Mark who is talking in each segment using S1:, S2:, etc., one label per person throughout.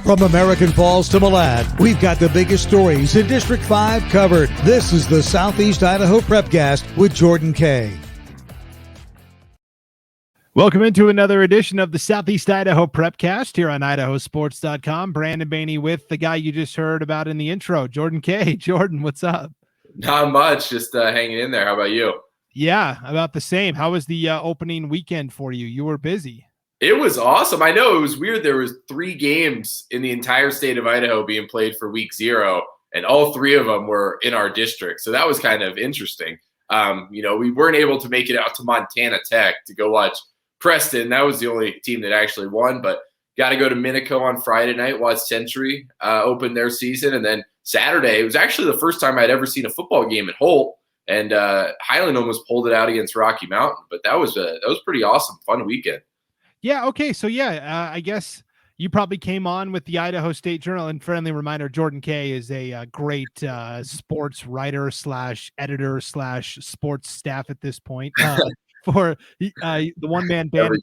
S1: From American Falls to Malad, we've got the biggest stories in District 5 covered. This is the Southeast Idaho Prepcast with Jordan Kay.
S2: Welcome into another edition of the Southeast Idaho Prepcast here on IdahoSports.com. Brandon Piney with the guy you just heard about in the intro, Jordan Kay. Jordan, what's up?
S3: Not much, just hanging in there. How about you?
S2: Yeah, about the same. How was the opening weekend for you? You were busy.
S3: It was awesome. I know it was weird. There was 3 games in the entire state of Idaho being played for week 0, and all 3 of them were in our district. So that was kind of interesting. We weren't able to make it out to Montana Tech to go watch Preston. That was the only team that actually won, but got to go to Minico on Friday night, watch Century open their season. And then Saturday, it was actually the first time I'd ever seen a football game at Holt, and Highland almost pulled it out against Rocky Mountain. But that was pretty awesome, fun weekend.
S2: Yeah. Okay. So I guess you probably came on with the Idaho State Journal. And friendly reminder, Jordan Kay is a great sports writer / editor / sports staff at this point for the one-man band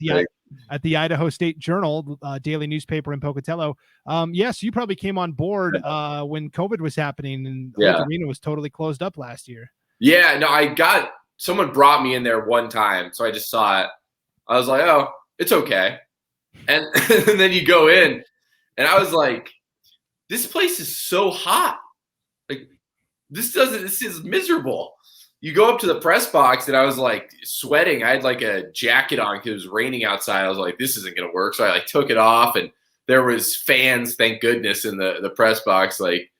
S2: at the Idaho State Journal, daily newspaper in Pocatello. So you probably came on board when COVID was happening and the arena was totally closed up last year. Yeah.
S3: No, someone brought me in there one time, so I just saw it. I was like, oh, it's okay. And then you go in, and I was like, this place is so hot. Like, this is miserable. You go up to the press box, and I was like sweating. I had like a jacket on because it was raining outside. I was like, this isn't going to work. So I took it off, and there was fans, thank goodness, in the press box. Like,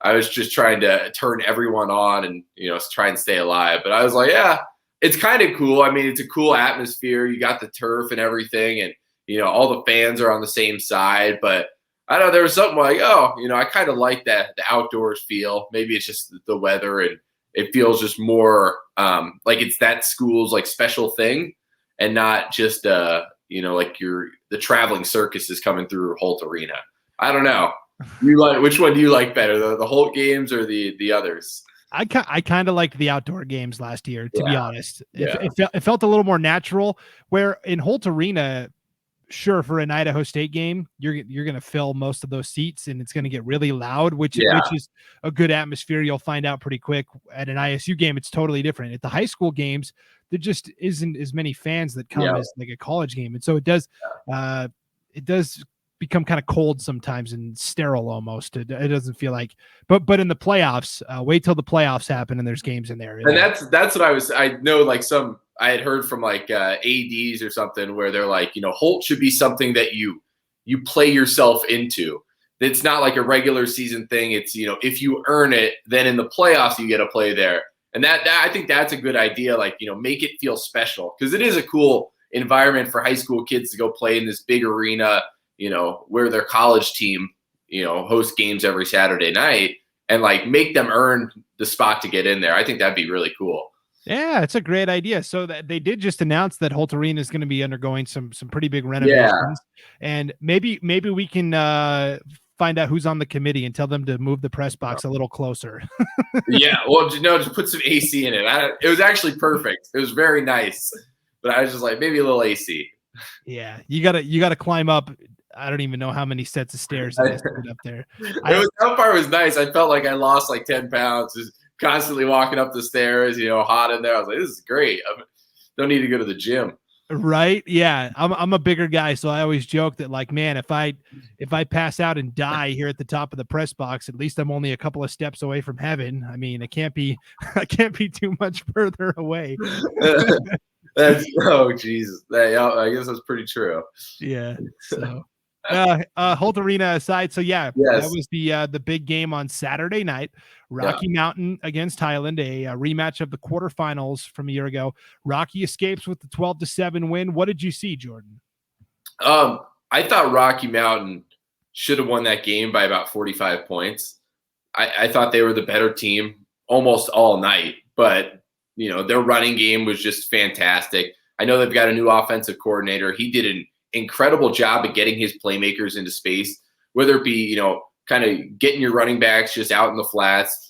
S3: I was just trying to turn everyone on and, try and stay alive. But I was like, yeah, it's kind of cool. I mean, it's a cool atmosphere. You got the turf and everything, and, all the fans are on the same side. But I don't know, there was something like, I kind of like the outdoors feel. Maybe it's just the weather, and it feels just more like it's that school's like special thing, and not just, like the traveling circus is coming through Holt Arena. I don't know. Which one do you like better, the Holt games or the others?
S2: I kind of liked the outdoor games last year, to be honest. It felt a little more natural, where in Holt Arena, sure, for an Idaho State game, you're going to fill most of those seats, and it's going to get really loud, which is a good atmosphere. You'll find out pretty quick. At an ISU game, it's totally different. At the high school games, there just isn't as many fans that come as like a college game. And so it does become kind of cold sometimes and sterile almost. It doesn't feel like, but in the playoffs, wait till the playoffs happen and there's games in there.
S3: And that's what I know, like I had heard from like ADs or something where they're like, Holt should be something that you play yourself into. It's not like a regular season thing. It's, if you earn it, then in the playoffs, you get to play there. And that I think that's a good idea. Like, make it feel special, because it is a cool environment for high school kids to go play in this big arena, where their college team, host games every Saturday night, and like make them earn the spot to get in there. I think that'd be really cool.
S2: Yeah, it's a great idea. So that they did just announce that Holt Arena is going to be undergoing some pretty big renovations, and maybe we can find out who's on the committee and tell them to move the press box a little closer.
S3: Well, just put some AC in it. It was actually perfect. It was very nice, but I was just like, maybe a little AC.
S2: Yeah, you gotta climb up. I don't even know how many sets of stairs it is to get up there.
S3: That part was nice. I felt like I lost like 10 pounds, just constantly walking up the stairs, hot in there. I was like, this is great. I don't need to go to the gym.
S2: Right. Yeah. I'm a bigger guy. So I always joke that, like, man, if I pass out and die here at the top of the press box, at least I'm only a couple of steps away from heaven. I mean, I can't be too much further away.
S3: Oh, Jesus. I guess that's pretty true.
S2: Yeah. So Holt Arena aside, so that was the big game on Saturday night. Rocky Mountain against Highland, a rematch of the quarterfinals from a year ago. Rocky escapes with the 12-7 win. What did you see, Jordan?
S3: I thought Rocky Mountain should have won that game by about 45 points. I thought they were the better team almost all night, but their running game was just fantastic. I know they've got a new offensive coordinator. He did an incredible job at getting his playmakers into space, whether it be, kind of getting your running backs just out in the flats,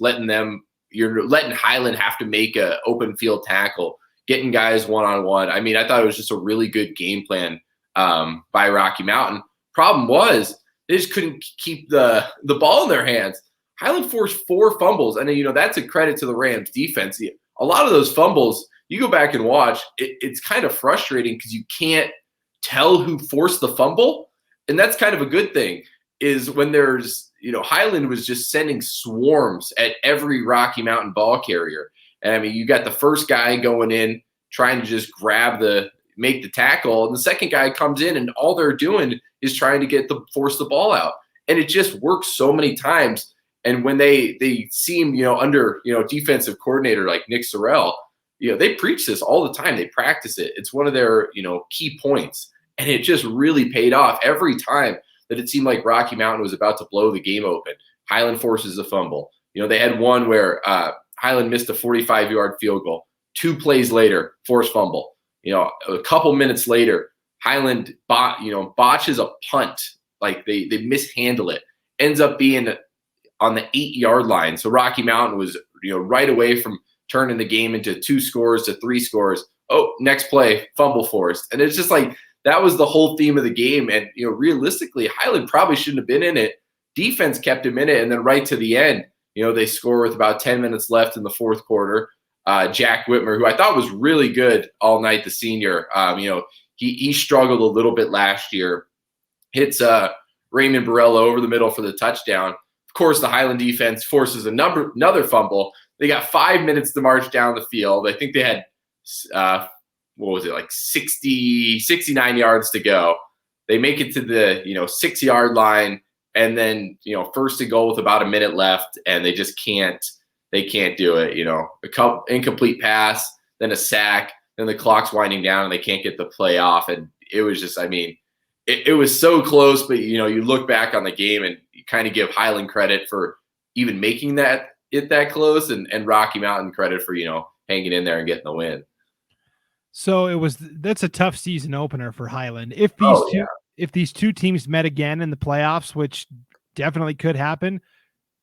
S3: you're letting Highland have to make a open field tackle, getting guys one-on-one. I mean, I thought it was just a really good game plan by Rocky Mountain. Problem was They just couldn't keep the ball in their hands. Highland forced 4 fumbles, and that's a credit to the Rams defense. A lot of those fumbles, you go back and watch, it's kind of frustrating because you can't tell who forced the fumble, and that's kind of a good thing. Is when there's Highland was just sending swarms at every Rocky Mountain ball carrier, and I mean you got the first guy going in trying to just make the tackle, and the second guy comes in and all they're doing is trying to force the ball out, and it just works so many times. And when they seem under defensive coordinator like Nick Sorrell, they preach this all the time. They practice it. It's one of their key points, and it just really paid off every time that it seemed like Rocky Mountain was about to blow the game open. Highland forces a fumble. They had one where Highland missed a 45-yard field goal. 2 plays later, forced fumble. A couple minutes later, Highland botches a punt. Like they mishandle it. Ends up being on the 8-yard line. So Rocky Mountain was right away from turning the game into 2 scores to 3 scores. Oh, next play, fumble forced. And it's just like that was the whole theme of the game. And realistically, Highland probably shouldn't have been in it. Defense kept him in it, and then right to the end, they score with about 10 minutes left in the fourth quarter. Jack Whitmer, who I thought was really good all night, the senior. He struggled a little bit last year. Hits Raymond Borrello over the middle for the touchdown. Of course, the Highland defense forces another fumble. They got 5 minutes to march down the field. I think they had, 69 yards to go. They make it to the 6-yard line, and then first and goal with about a minute left, and they just can't. They can't do it. A incomplete pass, then a sack, then the clock's winding down, and they can't get the play off. And it was just, it was so close. But you look back on the game and you kind of give Highland credit for even making that close, and Rocky Mountain credit for hanging in there and getting the win.
S2: So that's a tough season opener for Highland. If these two teams met again in the playoffs, which definitely could happen,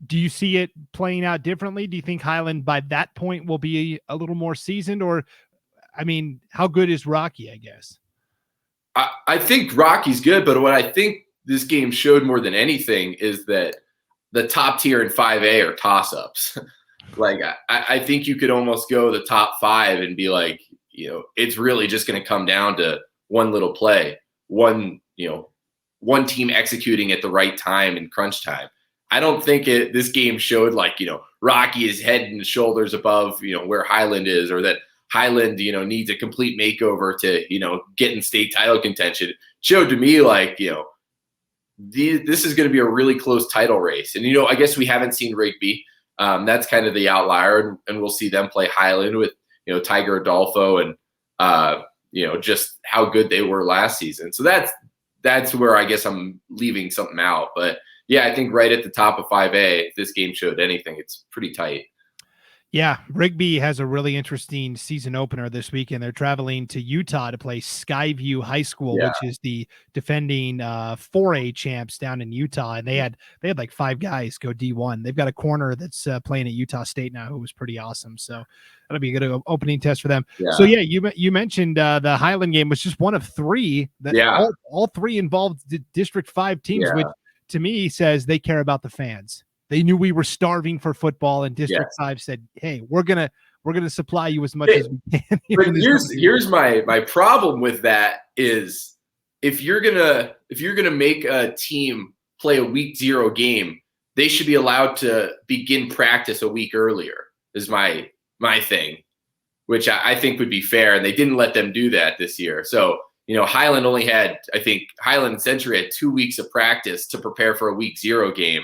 S2: do you see it playing out differently? Do you think Highland by that point will be a little more seasoned, or how good is Rocky, I guess?
S3: I think Rocky's good, but what I think this game showed more than anything is that the top tier in 5A are toss-ups. Like I think you could almost go the top 5 and be like, it's really just going to come down to one little play, one team executing at the right time in crunch time. I don't think this game showed Rocky is head and shoulders above, where Highland is, or that Highland, needs a complete makeover to, get in state title contention. It showed to me this is going to be a really close title race. And, I guess we haven't seen Rigby. That's kind of the outlier, and we'll see them play Highland with, Tiger Adolfo and, just how good they were last season. So that's where I guess I'm leaving something out. But yeah, I think right at the top of 5A, if this game showed anything, it's pretty tight.
S2: Yeah, Rigby has a really interesting season opener this weekend. They're traveling to Utah to play Skyview High School, which is the defending 4A champs down in Utah. And they had like 5 guys go D1. They've got a corner that's playing at Utah State now who was pretty awesome. So that'll be a good opening test for them. Yeah. So yeah, you mentioned the Highland game was just one of 3 that all 3 involved District 5 teams, which to me says they care about the fans. They knew we were starving for football, and District 5 said, "Hey, we're gonna supply you as much as we can."
S3: But here's my problem with that is if you're gonna make a team play a week 0 game, they should be allowed to begin practice a week earlier. Is my thing, which I think would be fair, and they didn't let them do that this year. So Highland only had, I think Highland and Century had 2 weeks of practice to prepare for a week 0 game.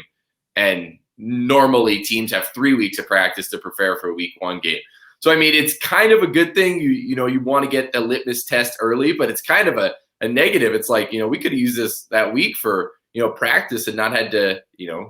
S3: And normally teams have 3 weeks of practice to prepare for a week 1 game. So, it's kind of a good thing. You want to get the litmus test early, but it's kind of a negative. It's like, we could have used that week for, practice and not had to,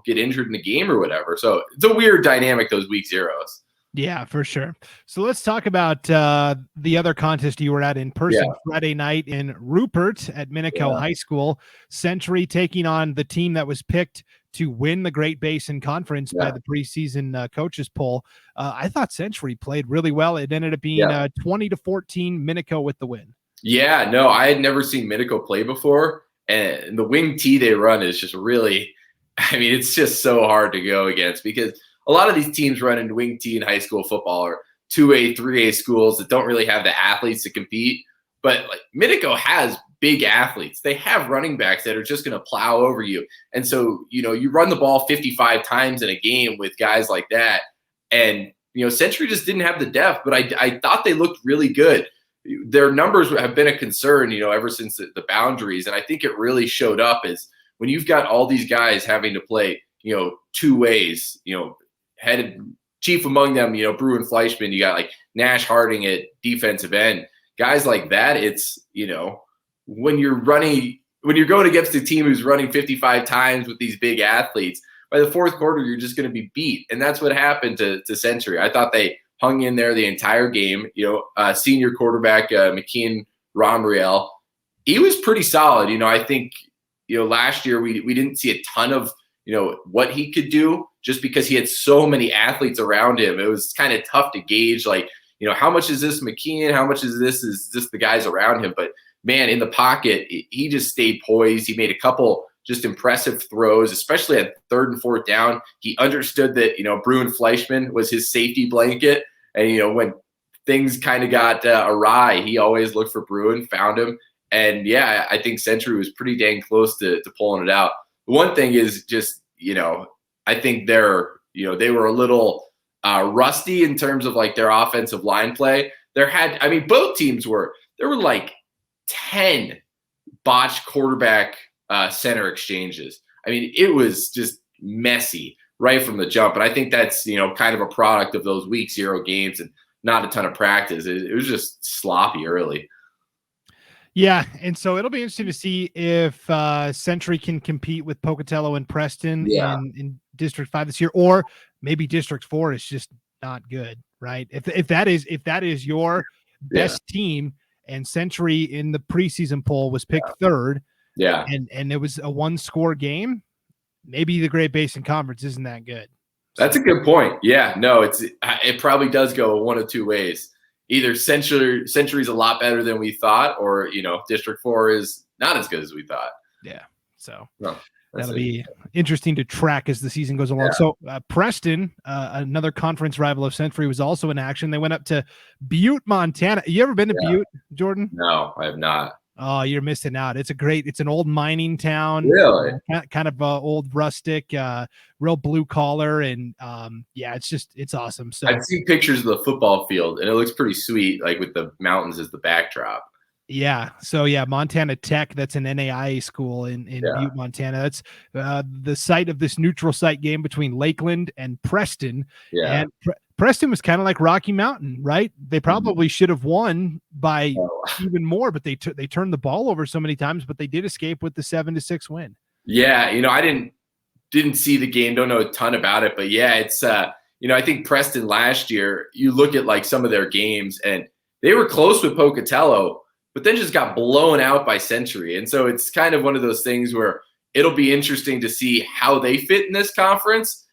S3: get injured in the game or whatever. So it's a weird dynamic, those week 0s.
S2: Yeah, for sure. So let's talk about the other contest you were at in person Friday night in Rupert at Minico High School. Century taking on the team that was picked to win the Great Basin Conference by the preseason coaches poll. I thought Century played really well. It ended up being 20-14 Minico with the win.
S3: Yeah, no, I had never seen Minico play before. And the wing T they run is just really, I mean, it's just so hard to go against because a lot of these teams running wing T in high school football are 2A, 3A schools that don't really have the athletes to compete. But like Minico has big athletes. They have running backs that are just going to plow over you. And so, you run the ball 55 times in a game with guys like that. And, Century just didn't have the depth, but I thought they looked really good. Their numbers have been a concern, ever since the boundaries. And I think it really showed up as when you've got all these guys having to play, 2 ways, headed chief among them, Bruin Fleischman, you got like Nash Harding at defensive end, guys like that. It's, when you're going against a team who's running 55 times with these big athletes, by the fourth quarter, you're just going to be beat. And that's what happened to Century. I thought they hung in there the entire game. Senior quarterback McKean Romriel, he was pretty solid. I think, last year we didn't see a ton of, what he could do just because he had so many athletes around him. It was kind of tough to gauge, like, how much is this McKean? How much is this the guys around him? But man, in the pocket, he just stayed poised. He made a couple just impressive throws, especially at 3rd and 4th down. He understood that, Bruin Fleischman was his safety blanket. And, when things kind of got awry, he always looked for Bruin, found him. And, yeah, I think Century was pretty dang close to pulling it out. The one thing is just, I think they were a little rusty in terms of, like, their offensive line play. Both teams there were like 10 botched quarterback center exchanges. I mean, it was just messy right from the jump. And I think that's, kind of a product of those week 0 games and not a ton of practice. It was just sloppy early.
S2: Yeah, and so it'll be interesting to see if Century can compete with Pocatello and Preston in District 5 this year, or maybe District 4 is just not good, right? If that is your best team, and Century in the preseason poll was picked 3rd, and it was a 1-score game, maybe the Great Basin Conference isn't that good.
S3: That's a good point. Yeah, no, it probably does go one of two ways. Either Century's a lot better than we thought, or District 4 is not as good as we thought.
S2: Yeah, so
S3: that'll
S2: be interesting to track as the season goes along. So Preston, another conference rival of Century, was also in action. They went up to Butte, Montana. You ever been to Butte, Jordan?
S3: No, I have not.
S2: Oh, you're missing out. It's an old mining town.
S3: Really?
S2: Kind of old rustic, real blue collar. And it's awesome. So
S3: I've seen pictures of the football field and it looks pretty sweet, like with the mountains as the backdrop.
S2: Yeah. So Montana Tech, that's an NAIA school in Butte, Montana. That's the site of this neutral site game between Lakeland and Preston.
S3: Yeah.
S2: And Preston was kind of like Rocky Mountain, right? They probably should have won by even more, but they turned the ball over so many times, but they did escape with the 7-6 win.
S3: Yeah. I didn't see the game. Don't know a ton about it, but yeah, it's, I think Preston last year, you look at like some of their games and they were close with Pocatello, but then just got blown out by Century. And so it's kind of one of those things where it'll be interesting to see how they fit in this conference.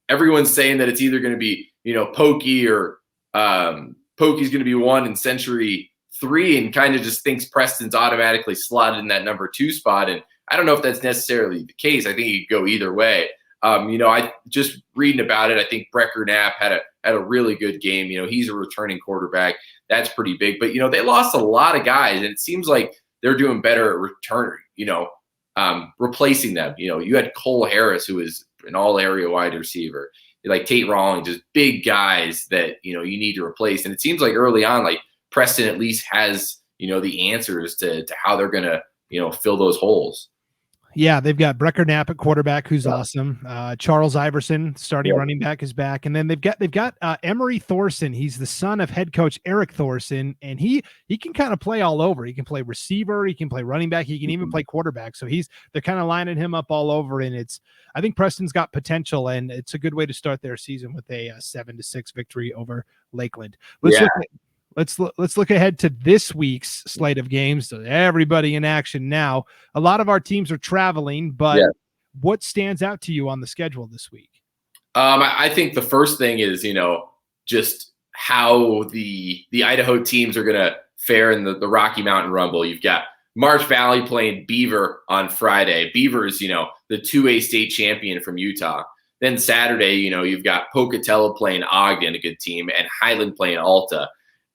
S3: Everyone's saying that it's either going to be, Pokey or Pokey's going to be 1 and Century 3, and kind of just thinks Preston's automatically slotted in that number 2 spot. And I don't know if that's necessarily the case. I think it could go either way. I just reading about it, I think Brecker Knapp had a really good game. He's a returning quarterback. That's pretty big. But, they lost a lot of guys, and it seems like they're doing better at returning, replacing them. You had Cole Harris, who is an all-area wide receiver. Like Tate Rawlings, just big guys that, you need to replace. And it seems like early on, like Preston at least has, the answers to how they're going to, fill those holes.
S2: Yeah, they've got Brecker Knapp at quarterback, who's awesome. Charles Iverson, starting running back, is back, and then they've got Emery Thorson. He's the son of head coach Eric Thorson, and he can kind of play all over. He can play receiver, he can play running back, he can even play quarterback. So they're kind of lining him up all over, and I think Preston's got potential, and it's a good way to start their season with a 7-6 victory over Lakeland. Let's look ahead to this week's slate of games. So everybody in action now. A lot of our teams are traveling, but what stands out to you on the schedule this week?
S3: I think the first thing is, just how the Idaho teams are going to fare in the Rocky Mountain Rumble. You've got Marsh Valley playing Beaver on Friday. Beaver is, the 2A state champion from Utah. Then Saturday, you've got Pocatello playing Ogden, a good team, and Highland playing Alta.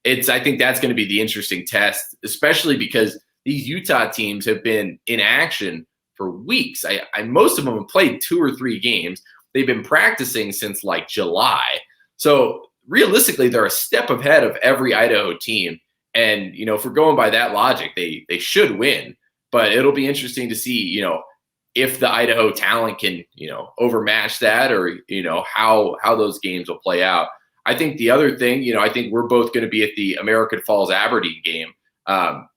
S3: I think that's going to be the interesting test, especially because these Utah teams have been in action for weeks. Most of them have played 2 or 3 games. They've been practicing since like July. So realistically, they're a step ahead of every Idaho team. And, if we're going by that logic, they should win. But it'll be interesting to see, if the Idaho talent can, overmatch that, or, how those games will play out. I think the other thing, I think we're both going to be at the American Falls Aberdeen game.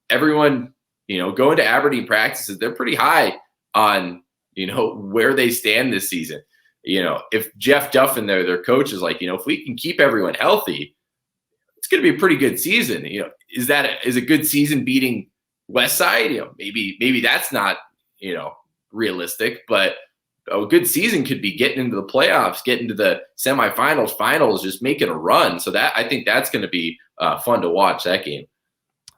S3: Everyone, going to Aberdeen practices, they're pretty high on, where they stand this season. If Jeff Duffin, their coach, is like, if we can keep everyone healthy, it's going to be a pretty good season. Is a good season beating Westside? Maybe that's not, realistic, but a good season could be getting into the playoffs, getting to the semifinals, finals, just making a run. So I think that's going to be fun to watch that game.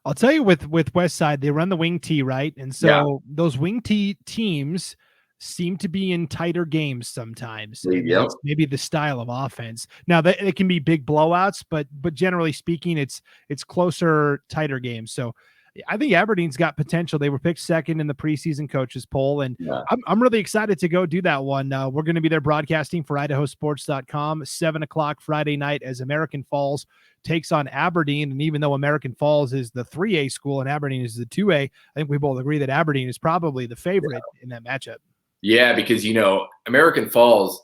S2: I'll tell you with Westside, they run the wing tee, right? And so those wing tee teams seem to be in tighter games sometimes. That's maybe the style of offense. Now it can be big blowouts, but generally speaking, it's closer, tighter games. So I think Aberdeen's got potential. They were picked second in the preseason coaches poll, and I'm really excited to go do that one. We're going to be there broadcasting for IdahoSports.com, 7:00 Friday night as American Falls takes on Aberdeen. And even though American Falls is the 3A school and Aberdeen is the 2A, I think we both agree that Aberdeen is probably the favorite in that matchup.
S3: Yeah, because, American Falls,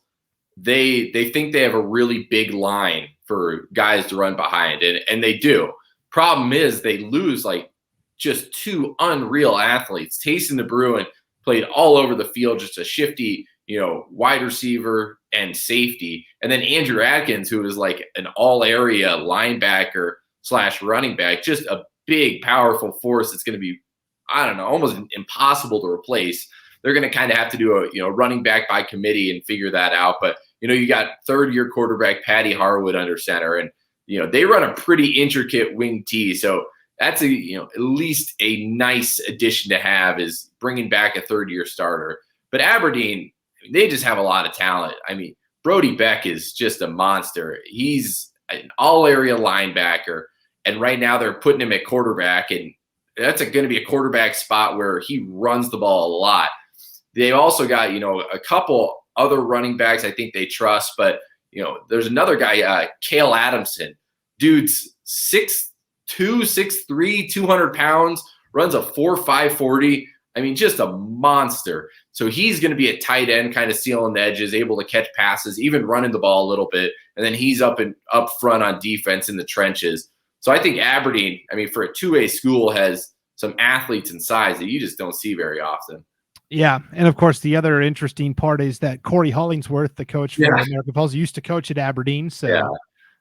S3: they think they have a really big line for guys to run behind, and they do. Problem is they lose like just 2 unreal athletes. Tayson the Bruin played all over the field, just a shifty, wide receiver and safety. And then Andrew Atkins, who is like an all-area linebacker / running back, just a big, powerful force that's going to be, almost impossible to replace. They're going to kind of have to do a, running back by committee and figure that out. But, you got 3rd-year quarterback Patty Harwood under center, and, they run a pretty intricate wing tee. So that's at least a nice addition to have, is bringing back a 3rd-year starter. But Aberdeen, they just have a lot of talent. Brody Beck is just a monster. He's an all-area linebacker, and right now they're putting him at quarterback, and that's going to be a quarterback spot where he runs the ball a lot. They've also got, a couple other running backs I think they trust, but, there's another guy, Cale Adamson. Dude's 6'2", 6'3", 200 pounds, runs a 4.5 40. Just a monster. So he's going to be a tight end, kind of sealing the edges, able to catch passes, even running the ball a little bit. And then he's up front on defense in the trenches. So I think Aberdeen, for a 2A school, has some athletes and size that you just don't see very often.
S2: Yeah, and of course, the other interesting part is that Corey Hollingsworth, the coach for American Falls, used to coach at Aberdeen. So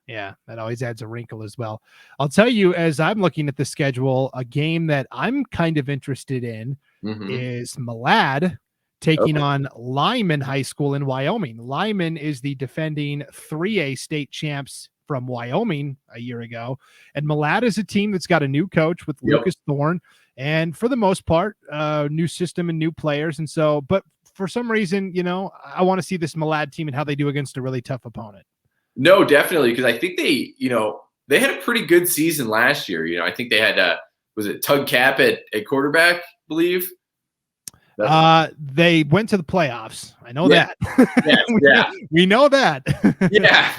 S2: yeah, that always adds a wrinkle as well. I'll tell you, as I'm looking at the schedule, a game that I'm kind of interested in is Malad taking on Lyman High School in Wyoming. Lyman is the defending 3A state champs from Wyoming a year ago. And Malad is a team that's got a new coach with Lucas Thorne. And for the most part, new system and new players. And so, but for some reason, I want to see this Malad team and how they do against a really tough opponent.
S3: No, definitely. Because I think they had a pretty good season last year. I think they had, was it Tug Cap at quarterback, I believe?
S2: They went to the playoffs. I know that.
S3: Yeah.
S2: We know that.
S3: Yeah.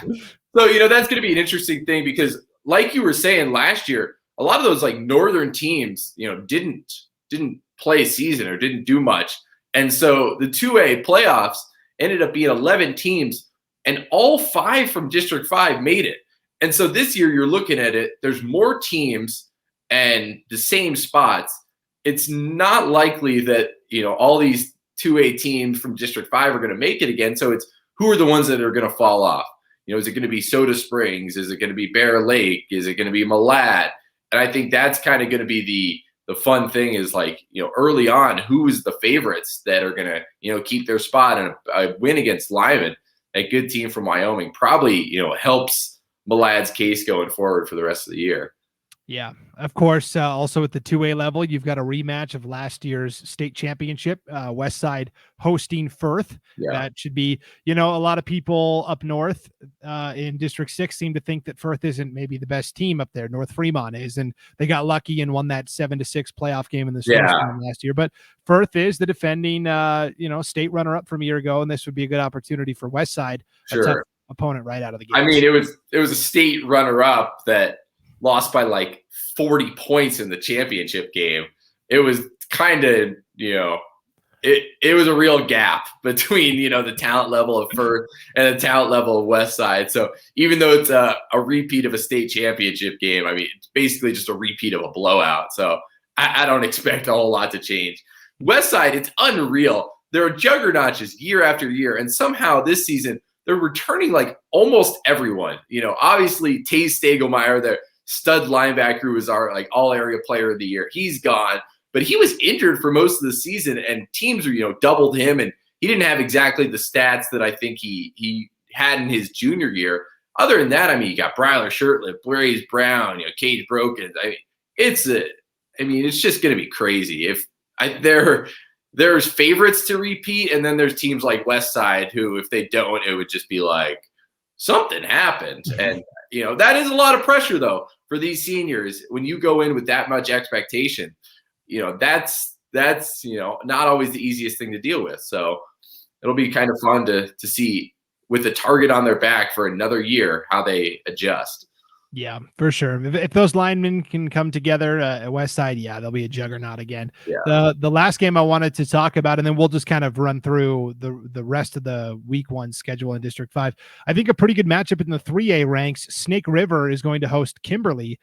S3: So, that's going to be an interesting thing because like you were saying last year, a lot of those like northern teams, didn't play a season or didn't do much. And so the 2A playoffs ended up being 11 teams, and all 5 from District 5 made it. And so this year you're looking at it, there's more teams and the same spots. It's not likely that, all these 2A teams from District 5 are going to make it again. So it's who are the ones that are going to fall off? Is it going to be Soda Springs? Is it going to be Bear Lake? Is it going to be Malad? And I think that's kind of going to be the fun thing is like, early on, who is the favorites that are going to, keep their spot, and a win against Lyman, a good team from Wyoming, probably, helps Malad's case going forward for the rest of the year.
S2: Yeah, of course. Also at the 2A level, you've got a rematch of last year's state championship. Westside hosting Firth.
S3: Yeah.
S2: That should be, a lot of people up north in District 6 seem to think that Firth isn't maybe the best team up there. North Fremont is, and they got lucky and won that 7-6 playoff game in the snowstorm last year. But Firth is the defending, state runner-up from a year ago, and this would be a good opportunity for Westside, a tough opponent right out of the gate.
S3: I mean, it was a state runner-up that lost by like 40 points in the championship game. It was kind of, it was a real gap between, the talent level of Firth and the talent level of Westside. So even though it's a repeat of a state championship game, I mean, it's basically just a repeat of a blowout. So I don't expect a whole lot to change. Westside, it's unreal. There are juggernauts year after year. And somehow this season, they're returning like almost everyone. Obviously, Taze Stagelmeyer, their stud linebacker, who was our like all area player of the year, he's gone, but he was injured for most of the season, and teams were doubled him, and he didn't have exactly the stats that I think he had in his junior year. Other than that, I mean, you got Bryler Shirtlip, Blaze Brown, Cage Brokens. I mean, it's just going to be crazy. There's favorites to repeat, and then there's teams like Westside who, if they don't, it would just be like something happened. And that is a lot of pressure though for these seniors when you go in with that much expectation. That's not always the easiest thing to deal with. So it'll be kind of fun to see, with the target on their back for another year, how they adjust.
S2: Yeah, for sure. If those linemen can come together at Westside, they'll be a juggernaut again. Yeah. The last game I wanted to talk about, and then we'll just kind of run through the rest of the week 1 schedule in District 5. I think a pretty good matchup in the 3A ranks. Snake River is going to host Kimberlee.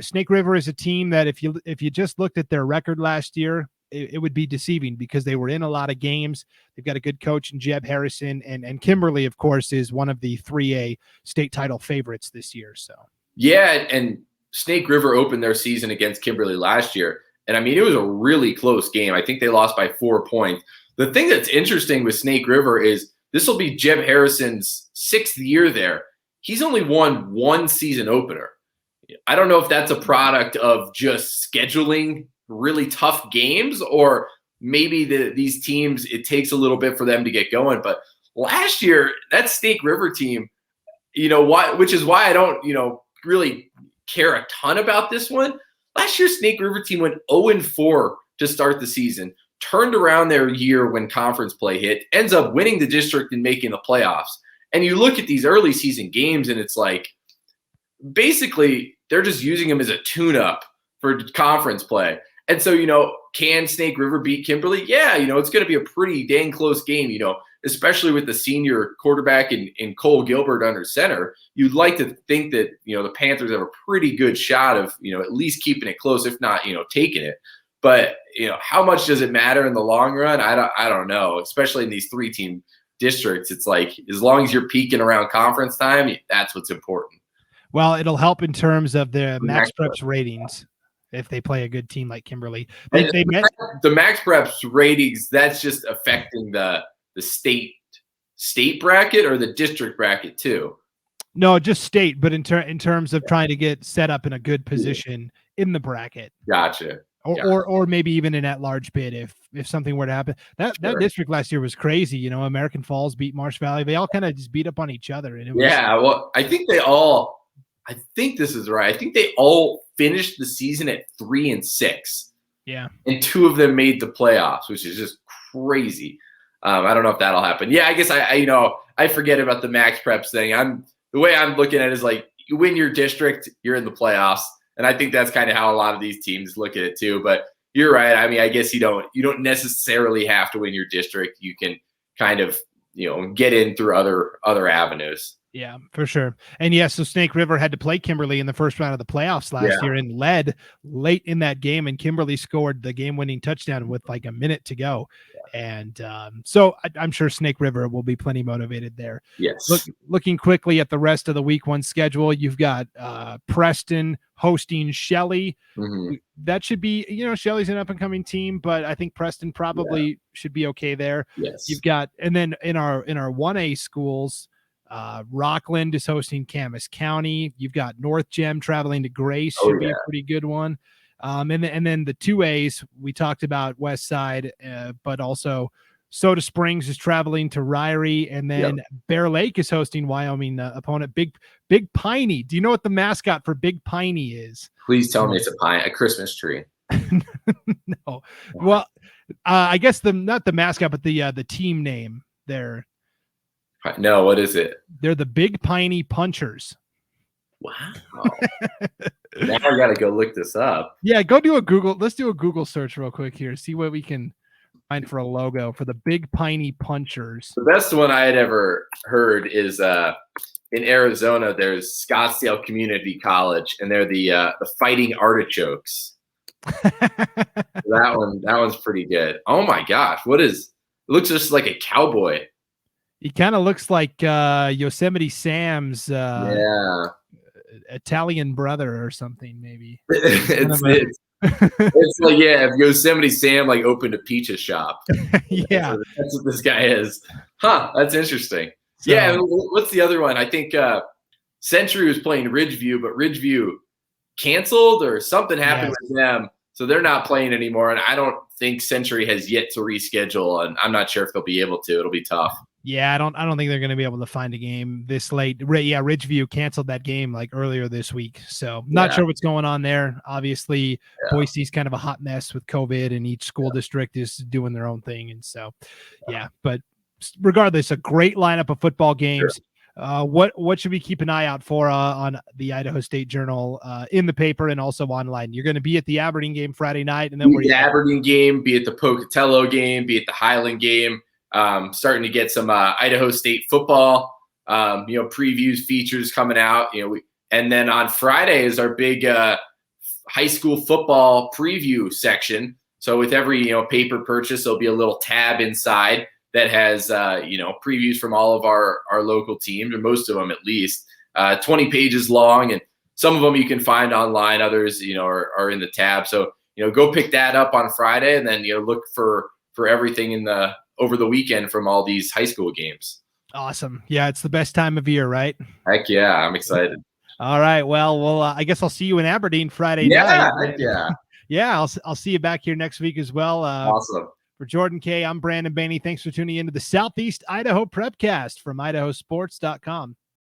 S2: Snake River is a team that if you just looked at their record last year, it would be deceiving because they were in a lot of games. They've got a good coach in Jeb Harrison, and Kimberlee, of course, is one of the 3A state title favorites this year. So
S3: and Snake River opened their season against Kimberlee last year, and I mean, it was a really close game. I think they lost by 4 points. The thing that's interesting with Snake River is this will be Jeb Harrison's 6th year there. He's only won 1 season opener. I don't know if that's a product of just scheduling really tough games, or maybe these teams, it takes a little bit for them to get going. But last year, that Snake River team, which is why I don't, really care a ton about this one. Last year, Snake River team went 0-4 to start the season, turned around their year when conference play hit, ends up winning the district and making the playoffs. And you look at these early season games, and it's like, basically, they're just using them as a tune-up for conference play. And so, can Snake River beat Kimberlee? Yeah, it's going to be a pretty dang close game, especially with the senior quarterback in Cole Gilbert under center. You'd like to think that, the Panthers have a pretty good shot of, at least keeping it close, if not, taking it. But, how much does it matter in the long run? I don't know, especially in these 3-team districts. It's like, as long as you're peaking around conference time, that's what's important.
S2: Well, it'll help in terms of the Max Preps ratings if they play a good team like Kimberlee.
S3: The Max Preps ratings, that's just affecting the state bracket or the district bracket too?
S2: No, just state, but in terms of trying to get set up in a good position in the bracket.
S3: Gotcha.
S2: Or maybe even an at-large bid if something were to happen. That district last year was crazy. American Falls beat Marsh Valley. They all kind of just beat up on each other. And
S3: well, I think this is right. I think they all finished the season at 3-6.
S2: Yeah.
S3: And 2 of them made the playoffs, which is just crazy. I don't know if that'll happen. Yeah, I guess I forget about the Max Preps thing. The way I'm looking at it is like, you win your district, you're in the playoffs. And I think that's kind of how a lot of these teams look at it too. But you're right. I mean, I guess you don't necessarily have to win your district. You can kind of, get in through other avenues.
S2: Yeah, for sure. And yes, so Snake River had to play Kimberlee in the first round of the playoffs last year and led late in that game, and Kimberlee scored the game-winning touchdown with like a minute to go. And so I'm sure Snake River will be plenty motivated there.
S3: Yes.
S2: Looking quickly at the rest of the week 1 schedule, you've got Preston hosting Shelley.
S3: Mm-hmm.
S2: That should be, Shelley's an up-and-coming team, but I think Preston probably should be okay there.
S3: Yes.
S2: You've got, and then in our 1A schools, Rockland is hosting Camas County. You've got North Gem traveling to Grace, should be a pretty good one. And then the 2As, we talked about West Side, but also Soda Springs is traveling to Ryrie, and then Bear Lake is hosting Wyoming opponent Big Piney. Do you know what the mascot for Big Piney is?
S3: Please tell me it's a Christmas tree.
S2: No. Well, I guess not the mascot, but the team name there.
S3: No, what is it?
S2: They're the Big Piney Punchers.
S3: Wow. Now I gotta go look this up.
S2: Yeah, go do a Google. Let's do a Google search real quick here. See what we can find for a logo for the Big Piney Punchers.
S3: The best one I had ever heard is in Arizona. There's Scottsdale Community College, and they're the Fighting Artichokes. That one's pretty good. Oh my gosh, it looks just like a cowboy.
S2: He kind of looks like Yosemite Sam's Italian brother or something, maybe.
S3: It's like, if Yosemite Sam like opened a pizza shop.
S2: Yeah,
S3: that's what this guy is. Huh, that's interesting. So, yeah, what's the other one? I think Century was playing Ridgeview, but Ridgeview canceled or something happened with them, so they're not playing anymore. And I don't think Century has yet to reschedule, and I'm not sure if they'll be able to. It'll be tough.
S2: Yeah, I don't think they're going to be able to find a game this late. Yeah, Ridgeview canceled that game like earlier this week, so not sure what's going on there. Obviously, Boise's kind of a hot mess with COVID, and each school district is doing their own thing, and so but regardless, a great lineup of football games. Sure. What should we keep an eye out for on the Idaho State Journal in the paper and also online? You're going to be at the Aberdeen game Friday night, and then
S3: the Aberdeen game, be at the Pocatello game, be at the Highland game. Starting to get some Idaho State football, previews, features coming out. And then on Friday is our big high school football preview section. So with every paper purchase, there'll be a little tab inside that has previews from all of our local teams, or most of them at least, 20 pages long, and some of them you can find online. Others are in the tab. So go pick that up on Friday, and then look for everything over the weekend from all these high school games.
S2: Awesome. Yeah, it's the best time of year, right?
S3: Heck yeah, I'm excited.
S2: All right. Well, I guess I'll see you in Aberdeen Friday night. Yeah, I'll see you back here next week as well.
S3: Awesome.
S2: For Jordan Kay, I'm Brandon Baney. Thanks for tuning into the Southeast Idaho Prepcast from IdahoSports.com.